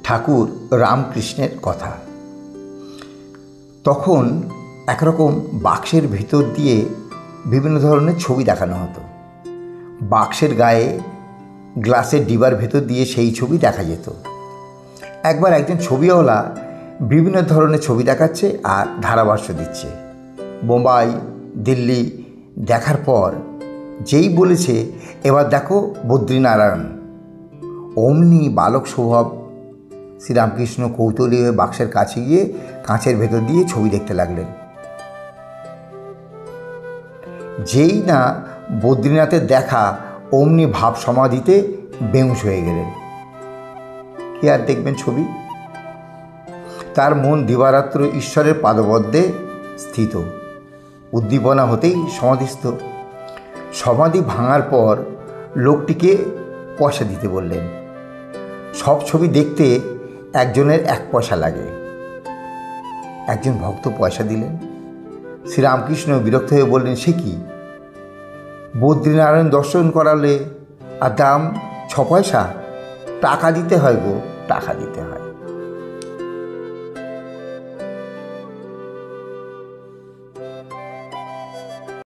ঠাকুর রামকৃষ্ণের কথা। তখন একরকম বাক্সের ভিতর দিয়ে বিভিন্ন ধরনের ছবি দেখানো হতো। বাক্সের গায়ে গ্লাসের ডিবার ভেতর দিয়ে সেই ছবি দেখা যেত। একবার একজন ছবিওয়ালা বিভিন্ন ধরনের ছবি দেখাচ্ছে আর ধারাভাষ্য দিচ্ছে। বোম্বাই, দিল্লি দেখার পর যেই বলেছে, এবার দেখো বদ্রীনারায়ণ, অমনি বালক স্বভাব শ্রীরামকৃষ্ণ কৌতূহলী হয়ে বাক্সের কাছে গিয়ে কাঁচের ভেতর দিয়ে ছবি দেখতে লাগলেন। যেই না বদ্রীনাথের দেখা, অমনি ভাব সমাধিতে বেহুঁশ হয়ে গেলেন। কি আর দেখবেন ছবি? তার মন দিবারাত্র ঈশ্বরের পাদপদ্মে স্থিত, উদ্দীপনা হতেই সমাধিস্থ। সমাধি ভাঙার পর লোকটিকে পয়সা দিতে বললেন। সব ছবি দেখতে একজনের 1 পয়সা লাগে। একজন ভক্ত পয়সা দিলেন। শ্রীরামকৃষ্ণ বিরক্ত হয়ে বললেন, সে কি, বদ্রীনারায়ণ দর্শন করালে আর দাম 6 পয়সা? টাকা দিতে হয় গো, টাকা দিতে হয়।